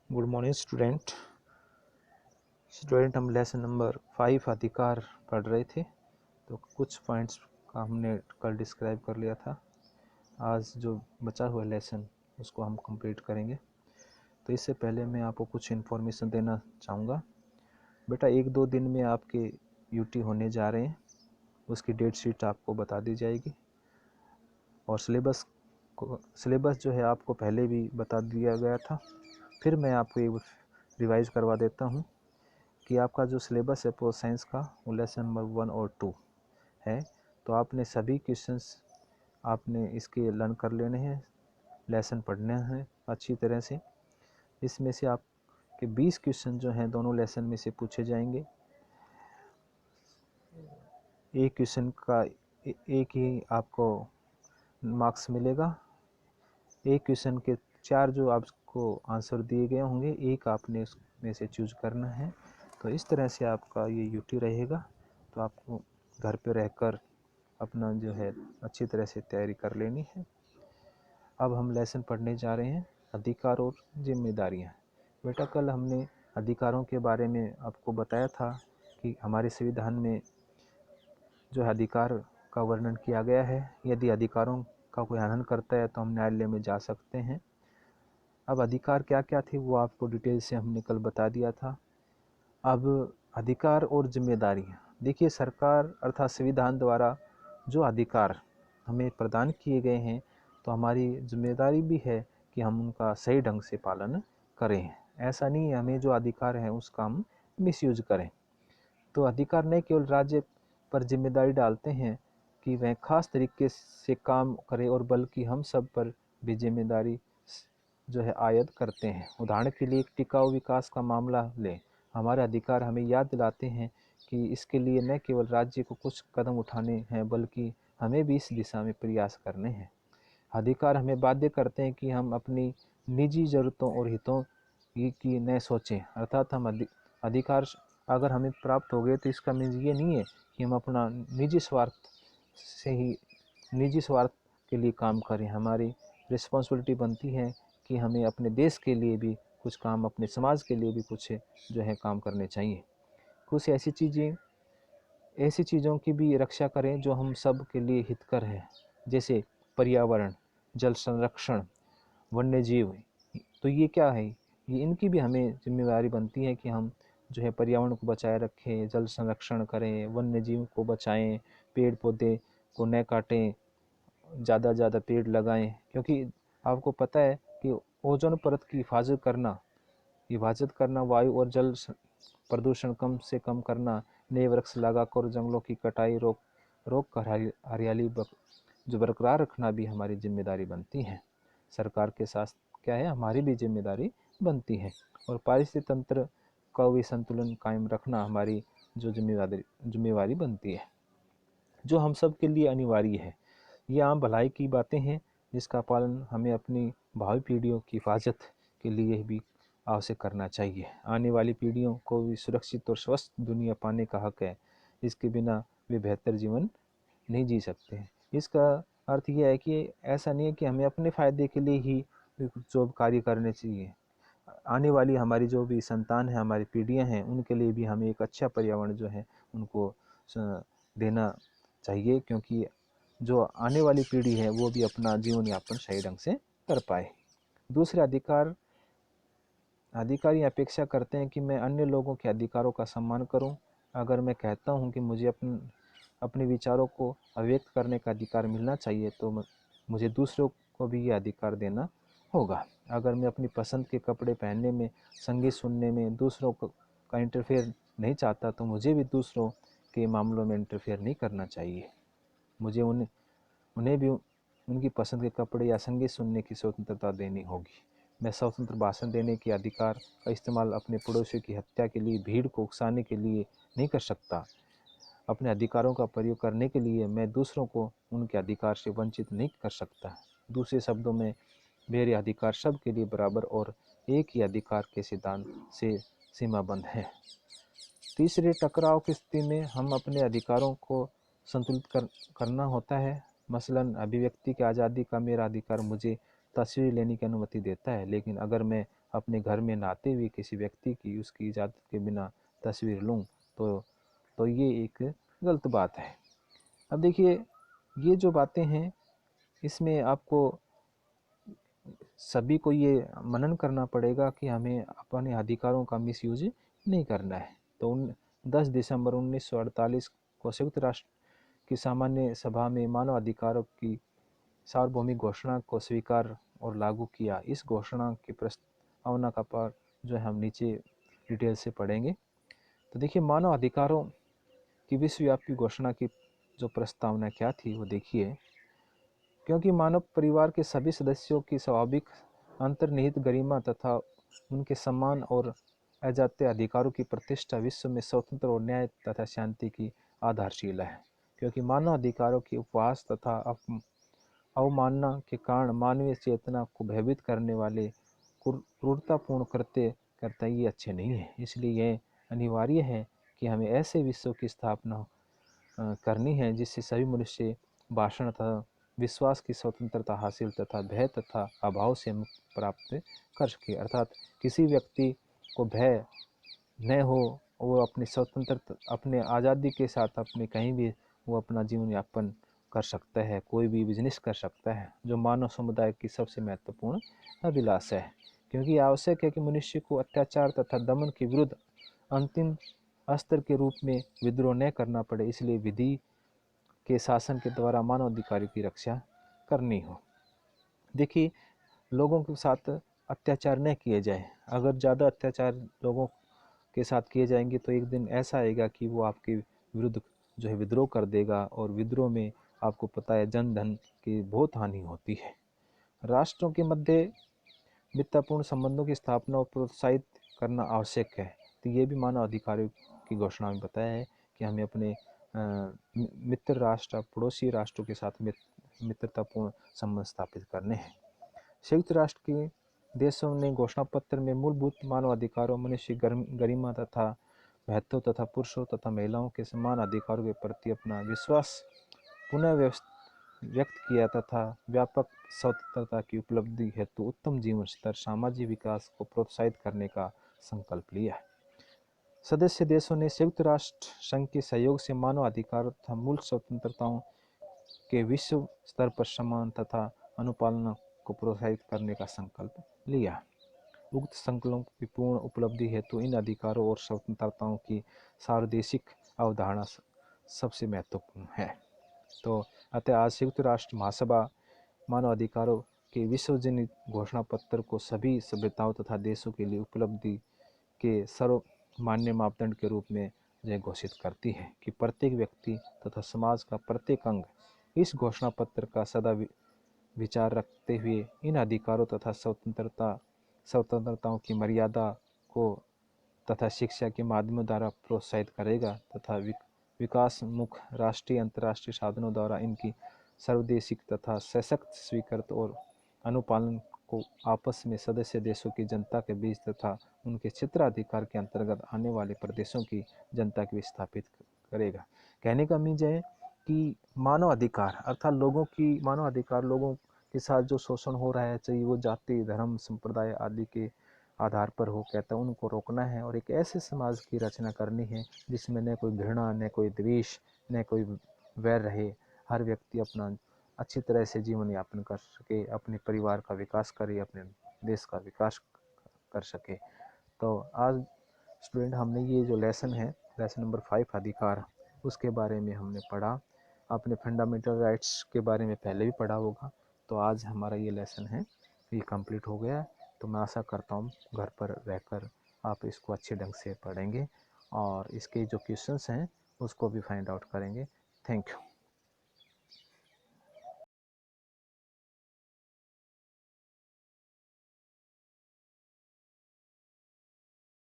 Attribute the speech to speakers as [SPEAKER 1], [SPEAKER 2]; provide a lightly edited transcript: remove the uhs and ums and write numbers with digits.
[SPEAKER 1] Good morning student. हम lesson number 5 अधिकार पढ़ रहे थे। तो कुछ पॉइंट्स का हमने कल डिस्क्राइब कर लिया था। आज जो बचा हुआ लेसन उसको हम कंप्लीट करेंगे। तो इससे पहले मैं आपको कुछ इन्फॉर्मेशन देना चाहूँगा। बेटा 1-2 दिन में आपके यूटी होने जा रहे हैं, उसकी डेट शीट आपको बता दी जाएगी। और सिलेबस जो है आपको पहले भी बता दिया गया था। फिर मैं आपको एक रिवाइज़ करवा देता हूँ कि आपका जो सिलेबस है पोल साइंस का वो लेसन नंबर 1 और 2 है। तो आपने सभी क्वेश्चंस आपने इसके लर्न कर लेने हैं, लेसन पढ़ने हैं अच्छी तरह से। इसमें से आपके 20 क्वेश्चन जो हैं दोनों लेसन में से पूछे जाएंगे। एक क्वेश्चन का एक ही आपको मार्क्स मिलेगा। एक क्वेश्चन के 4 जो आपको आंसर दिए गए होंगे, एक आपने उसमें से चूज करना है। तो इस तरह से आपका ये यूटी रहेगा। तो आपको घर पे रहकर अपना जो है अच्छी तरह से तैयारी कर लेनी है। अब हम लेसन पढ़ने जा रहे हैं, अधिकार और जिम्मेदारियां। बेटा कल हमने अधिकारों के बारे में आपको बताया था कि हमारे संविधान में जो है अधिकार का वर्णन किया गया है। यदि अधिकारों का कोई हनन करता है तो हम न्यायालय में जा सकते हैं। अब अधिकार क्या क्या थे वो आपको डिटेल से हमने कल बता दिया था। अब अधिकार और जिम्मेदारियाँ देखिए, सरकार अर्थात संविधान द्वारा जो अधिकार हमें प्रदान किए गए हैं, तो हमारी जिम्मेदारी भी है कि हम उनका सही ढंग से पालन करें। ऐसा नहीं है हमें जो अधिकार है उसका हम मिसयूज करें। तो अधिकार न केवल राज्य पर जिम्मेदारी डालते हैं कि वह खास तरीके से काम करे, और बल्कि हम सब पर भी जिम्मेदारी जो है आयद करते हैं। उदाहरण के लिए एक टिकाऊ विकास का मामला लें। हमारे अधिकार हमें याद दिलाते हैं कि इसके लिए न केवल राज्य को कुछ कदम उठाने हैं, बल्कि हमें भी इस दिशा में प्रयास करने हैं। अधिकार हमें बाध्य करते हैं कि हम अपनी निजी ज़रूरतों और हितों की न सोचें। अर्थात हम अधिकार अगर हमें प्राप्त हो गए तो इसका मीन्स ये नहीं है कि हम अपना निजी स्वार्थ के लिए काम करें। हमारी रिस्पॉन्सिबिलिटी बनती है कि हमें अपने देश के लिए भी कुछ काम, अपने समाज के लिए भी कुछ जो है काम करने चाहिए। कुछ ऐसी चीज़ों की भी रक्षा करें जो हम सब के लिए हितकर है, जैसे पर्यावरण, जल संरक्षण, वन्य जीव। तो ये क्या है, ये इनकी भी हमें जिम्मेदारी बनती है कि हम जो है पर्यावरण को बचाए रखें, जल संरक्षण करें, वन्य जीव को बचाएं, पेड़ पौधे को न काटें, ज़्यादा से ज़्यादा पेड़ लगाएं। क्योंकि आपको पता है कि ओजोन परत की हिफाजत करना, वायु और जल प्रदूषण कम से कम करना, नए वृक्ष लगाकर जंगलों की कटाई रोक कर हरियाली जो बरकरार रखना भी हमारी जिम्मेदारी बनती है। सरकार के साथ क्या है, हमारी भी जिम्मेदारी बनती है। और पारिस्थितिक तंत्र का भी संतुलन कायम रखना हमारी जो जिम्मेवारी बनती है, जो हम सब के लिए अनिवार्य है। ये आम भलाई की बातें हैं जिसका पालन हमें अपनी भावी पीढ़ियों की हिफाजत के लिए भी आवश्यक करना चाहिए। आने वाली पीढ़ियों को भी सुरक्षित और स्वस्थ दुनिया पाने का हक है। इसके बिना वे बेहतर जीवन नहीं जी सकते हैं। इसका अर्थ यह है कि ऐसा नहीं है कि हमें अपने फ़ायदे के लिए ही जो कार्य करने चाहिए। आने वाली हमारी जो भी संतान है, हमारी पीढ़ियां हैं, उनके लिए भी हमें एक अच्छा पर्यावरण जो है उनको देना चाहिए, क्योंकि जो आने वाली पीढ़ी है वो भी अपना जीवन यापन सही ढंग से कर पाए। दूसरे अधिकारी अपेक्षा करते हैं कि मैं अन्य लोगों के अधिकारों का सम्मान करूं। अगर मैं कहता हूं कि मुझे अपने विचारों को अभिव्यक्त करने का अधिकार मिलना चाहिए, तो मुझे दूसरों को भी ये अधिकार देना होगा। अगर मैं अपनी पसंद के कपड़े पहनने में, संगीत सुनने में दूसरों का इंटरफेयर नहीं चाहता, तो मुझे भी दूसरों के मामलों में इंटरफेयर नहीं करना चाहिए। मुझे उन्हें भी उनकी पसंद के कपड़े या संगीत सुनने की स्वतंत्रता देनी होगी। मैं स्वतंत्र भाषण देने के अधिकार का इस्तेमाल अपने पड़ोसियों की हत्या के लिए, भीड़ को उकसाने के लिए नहीं कर सकता। अपने अधिकारों का प्रयोग करने के लिए मैं दूसरों को उनके अधिकार से वंचित नहीं कर सकता। दूसरे शब्दों में, मेरे अधिकार सब के लिए बराबर और एक ही अधिकार के सिद्धांत से सीमाबद्ध है। तीसरे, टकराव की स्थिति में हम अपने अधिकारों को संतुलित करना होता है। मसलन अभिव्यक्ति की आज़ादी का मेरा अधिकार मुझे तस्वीर लेने की अनुमति देता है, लेकिन अगर मैं अपने घर में नहाते हुए किसी व्यक्ति की उसकी इजाज़त के बिना तस्वीर लूँ तो ये एक गलत बात है। अब देखिए, ये जो बातें हैं इसमें आपको सभी को ये मनन करना पड़ेगा कि हमें अपने अधिकारों का मिसयूज नहीं करना है। तो 10 दिसंबर 1948 को संयुक्त राष्ट्र की सामान्य सभा में मानव अधिकारों की सार्वभौमिक घोषणा को स्वीकार और लागू किया। इस घोषणा की प्रस्तावना का पाठ जो है हम नीचे डिटेल से पढ़ेंगे। तो देखिए, मानव अधिकारों की विश्वव्यापी घोषणा की जो प्रस्तावना क्या थी वो देखिए। क्योंकि मानव परिवार के सभी सदस्यों की स्वाभाविक अंतर्निहित गरिमा तथा उनके सम्मान और अजात्य अधिकारों की प्रतिष्ठा विश्व में स्वतंत्र और न्याय तथा शांति की आधारशिला है। क्योंकि मानव अधिकारों की उपवास तथा अवमानना के कारण मानवीय चेतना को भयभीत करने वाले क्रूरतापूर्ण करते ये अच्छे नहीं है। इसलिए यह अनिवार्य है कि हमें ऐसे विश्व की स्थापना करनी है जिससे सभी मनुष्य भाषण तथा विश्वास की स्वतंत्रता हासिल तथा भय तथा अभाव से मुक्ति प्राप्त कर सके। अर्थात किसी व्यक्ति को भय न हो, वो अपनी स्वतंत्रता अपने आज़ादी के साथ अपने कहीं भी वो अपना जीवन यापन कर सकता है, कोई भी बिजनेस कर सकता है, जो मानव समुदाय की सबसे महत्वपूर्ण अभिलाषा है। क्योंकि आवश्यक है कि मनुष्य को अत्याचार तथा दमन के विरुद्ध अंतिम अस्त्र के रूप में विद्रोह न करना पड़े, इसलिए विधि के शासन के द्वारा मानव अधिकारों की रक्षा करनी हो। देखिए, लोगों के साथ अत्याचार न किए जाए। अगर ज़्यादा अत्याचार लोगों के साथ किए जाएंगे तो एक दिन ऐसा आएगा कि वो आपके विरुद्ध जो है विद्रोह कर देगा, और विद्रोह में आपको पता है जन धन की बहुत हानि होती है। राष्ट्रों के मध्य मित्रपूर्ण संबंधों की स्थापना और प्रोत्साहित करना आवश्यक है। तो ये भी मानव अधिकारों की घोषणा में बताया है कि हमें अपने मित्र राष्ट्र, पड़ोसी राष्ट्रों के साथ मित्रतापूर्ण संबंध स्थापित करने हैं। संयुक्त राष्ट्र के देशों ने घोषणा पत्र में मूलभूत मानव अधिकारों, मनुष्य गरिमा तथा महत्व तथा पुरुषों तथा महिलाओं के समान अधिकारों के प्रति अपना विश्वास पुनः व्यक्त किया तथा व्यापक स्वतंत्रता की उपलब्धि हेतु उत्तम जीवन स्तर, सामाजिक विकास को प्रोत्साहित करने का संकल्प लिया। सदस्य देशों ने संयुक्त राष्ट्र संघ के सहयोग से मानव अधिकारों तथा मूल स्वतंत्रताओं के विश्व स्तर पर सम्मान तथा अनुपालना को प्रोत्साहित करने का संकल्प लिया। उक्त संकल्प की पूर्ण उपलब्धि हेतु इन अधिकारों और स्वतंत्रताओं की सार्वदेशिक अवधारणा सबसे महत्वपूर्ण है। तो अतः आज संयुक्त राष्ट्र महासभा मानव अधिकारों के विश्वजनित घोषणा पत्र को सभी सभ्यताओं तथा देशों के लिए उपलब्धि के सर्वमान्य मापदंड के रूप में यह घोषित करती है कि प्रत्येक व्यक्ति तथा समाज का प्रत्येक अंग इस घोषणा पत्र का सदा विचार रखते हुए इन अधिकारों तथा स्वतंत्रताओं की मर्यादा को तथा शिक्षा के माध्यमों द्वारा प्रोत्साहित करेगा तथा विकासमुख राष्ट्रीय अंतर्राष्ट्रीय साधनों द्वारा इनकी सर्वदेशिक तथा सशक्त स्वीकृत और अनुपालन को आपस में सदस्य देशों की जनता के बीच तथा उनके क्षेत्राधिकार के अंतर्गत आने वाले प्रदेशों की जनता के बीच स्थापित करेगा। कहने का मीन है कि मानव अधिकार अर्थात मानव अधिकार लोगों के साथ जो शोषण हो रहा है, चाहे वो जाति, धर्म, संप्रदाय आदि के आधार पर हो, कहता है उनको रोकना है और एक ऐसे समाज की रचना करनी है जिसमें न कोई घृणा, न कोई द्वेष, न कोई वैर रहे। हर व्यक्ति अपना अच्छी तरह से जीवन यापन कर सके, अपने परिवार का विकास करे, अपने देश का विकास कर सके। तो आज स्टूडेंट हमने ये जो लेसन है, लेसन नंबर 5 अधिकार, उसके बारे में हमने पढ़ा। आपने फंडामेंटल राइट्स के बारे में पहले भी पढ़ा होगा। तो आज हमारा ये लेसन है ये कंप्लीट हो गया। तो मैं आशा करता हूँ घर पर रहकर आप इसको अच्छे ढंग से पढ़ेंगे और इसके जो क्वेश्चंस हैं उसको भी फाइंड आउट करेंगे। Thank you.